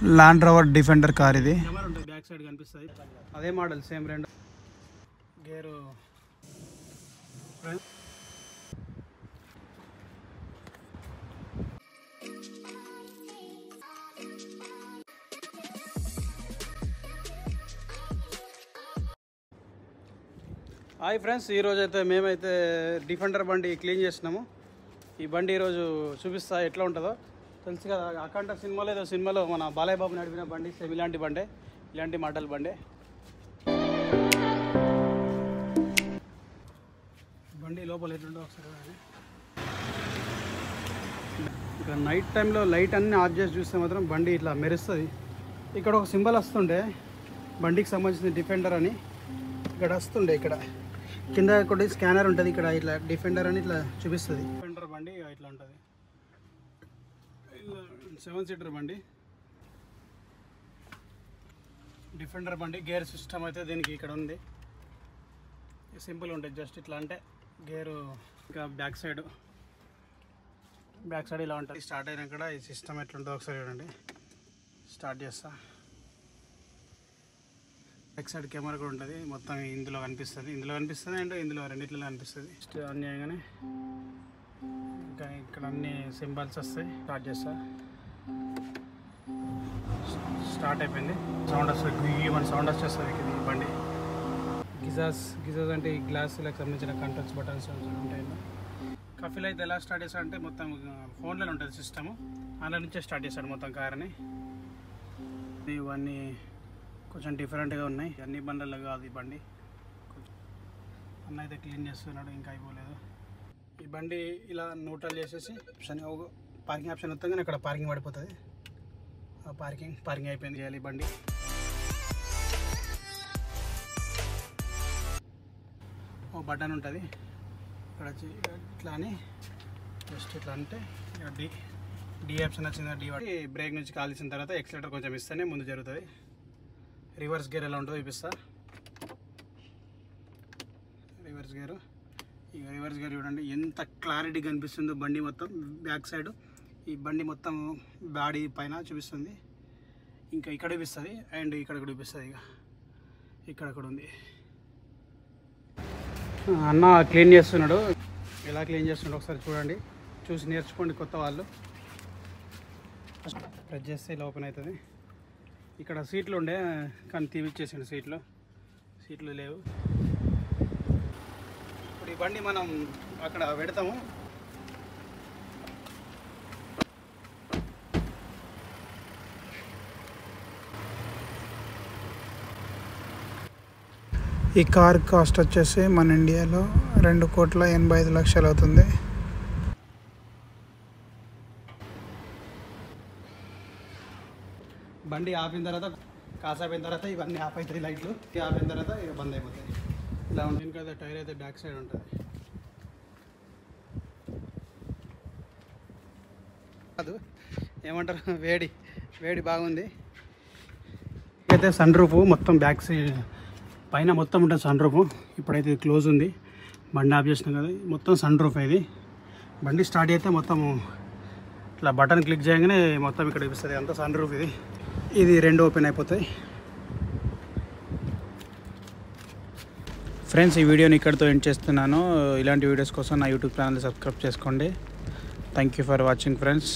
Land rover defender car ఇది. Camera ఉంటుంది back side కనిపిస్తుంది. అదే మోడల్ సేమ్ రెండు గేరు. హాయ్ ఫ్రెండ్స్, ఈరోజు అయితే మేమైతే డిఫెండర్ బండి క్లీన్ చేసినాము. ఈ బండి ఈరోజు చూపిస్తా ఎట్లా ఉంటుందో. తెలుసు కదా, అఖండ సినిమాలో మన బాలయ్య బాబు నడిపిన బండి సేమ్ ఇలాంటి బండే, ఇలాంటి మోడల్ బండే. బండి లోపల ఎట్లుంటో ఒకసారి. ఇక నైట్ టైంలో లైట్ అన్నీ ఆఫ్ చేసి చూస్తే మాత్రం బండి ఇట్లా మెరుస్తుంది. ఇక్కడ ఒక సింబల్ వస్తుండే బండికి సంబంధించిన డిఫెండర్ అని. ఇక్కడ వస్తుండే, ఇక్కడ కింద ఒకటి స్కానర్ ఉంటుంది, ఇక్కడ ఇట్లా డిఫెండర్ అని ఇట్లా చూపిస్తుంది. డిఫెండర్ బండి ఇట్లా ఉంటుంది. 7 సీటర్ బండి డిఫెండర్ బండి. గేర్ సిస్టమ్ అయితే దీనికి ఇక్కడ ఉంది. సింపుల్ ఉంటుంది, జస్ట్ ఇట్లా అంటే గేరు. ఇంకా బ్యాక్ సైడ్ ఇలా ఉంటుంది. స్టార్ట్ అయినాక ఈ సిస్టమ్ ఎట్లుంటుందో ఒకసారి చూడండి. స్టార్ట్ చేస్తా. బ్యాక్ సైడ్ కెమెరా కూడా ఉంటుంది, మొత్తం ఇందులో కనిపిస్తుంది అండ్ ఇందులో రెండిట్లో కనిపిస్తుంది. ఆన్ చేయగానే ఇంకా ఇక్కడ అన్ని సింబల్స్ వస్తాయి. స్టార్ట్ చేస్తా. స్టార్ట్ అయిపోయింది. సౌండ్ వస్తుంది, మన సౌండ్ వచ్చేస్తుంది. ఇది బండి గిజాస్ అంటే ఈ గ్లాసులకు సంబంధించిన కంట్రోల్స్ బటన్స్ ఉంటాయి. కఫీలో అయితే ఎలా స్టార్ట్ చేస్తాడు అంటే మొత్తం ఫోన్లోనే ఉంటుంది సిస్టము. అందులో నుంచే స్టార్ట్ చేస్తాడు మొత్తం కార్ని. ఇవన్నీ కొంచెం డిఫరెంట్గా ఉన్నాయి, అన్ని బండ్లలో కాదు ఈ బండి. అన్న అయితే క్లీన్ చేస్తున్నాడు, ఇంకా అయిపోలేదు. ఈ బండి ఇలా న్యూట్రల్ చేసేసి పార్కింగ్ ఆప్షన్ వస్తాం, కానీ అక్కడ పార్కింగ్ పడిపోతుంది. పార్కింగ్ అయిపోయింది. చేయాలి ఈ బండి. ఓ బటన్ ఉంటుంది ఇక్కడ వచ్చి ఇట్లా అని, జస్ట్ ఇట్లా అంటే డి ఆప్షన్ వచ్చింది. డి బ్రేక్ నుంచి కాల్చిన తర్వాత ఎక్సలేటర్ కొంచెం ఇస్తేనే ముందు జరుగుతుంది. రివర్స్ గేర్ ఎలా ఉంటుందో చూపిస్తా. రివర్స్ గేర్ చూడండి ఎంత క్లారిటీ కనిపిస్తుందో బండి మొత్తం. బ్యాక్ సైడ్ ఈ బండి మొత్తం బాడీ పైన చూపిస్తుంది. ఇంకా ఇక్కడ చూపిస్తుంది అండ్ ఇక్కడ కూడా చూపిస్తుంది. ఇక్కడ ఉంది. అన్న క్లీన్ చేస్తున్నాడు. ఎలా క్లీన్ చేస్తున్నాడు ఒకసారి చూడండి, చూసి నేర్చుకోండి కొత్త వాళ్ళు. ప్రెస్ చేస్తే ఇలా ఓపెన్ అవుతుంది. ఇక్కడ సీట్లు ఉండే కానీ తీపిచ్చేసాడు. సీట్లు లేవు. ఇప్పుడు ఈ బండి మనం అక్కడ పెడతాము. ఈ కార్ కాస్ట్ వచ్చేసి మన ఇండియాలో 2,85,00,000 అవుతుంది. బండి ఆపిన తర్వాత కాసాపిన తర్వాత ఇవన్నీ ఆఫ్ అవుతాయి. లైట్లు ఆపిన తర్వాత ఇక బంద్ అయిపోతాయి. ఇలా ఉంటుంది కదా. టైర్ అయితే బ్యాక్ సైడ్ ఉంటుంది. కాదు ఏమంటారు, వేడి బాగుంది. అయితే సన్ రూఫ్ మొత్తం బ్యాక్ సైడ్ పైన మొత్తం ఉంటుంది సన్ రూఫ్. ఇప్పుడైతే క్లోజ్ ఉంది. బండి ఆఫ్ చేసినాం కదా, మొత్తం సన్ రూఫ్. ఇది బండి స్టార్ట్ అయితే మొత్తం ఇట్లా బటన్ క్లిక్ చేయగానే మొత్తం ఇక్కడ చూపిస్తుంది అంతా సన్ రూఫ్. ఇది రెండు ఓపెన్ అయిపోతాయి. ఫ్రెండ్స్, ఈ వీడియోని ఇక్కడితో ఎండ్ చేస్తున్నాను. ఇలాంటి వీడియోస్ కోసం నా యూట్యూబ్ ఛానల్ సబ్స్క్రైబ్ చేసుకోండి. Thank you for watching friends.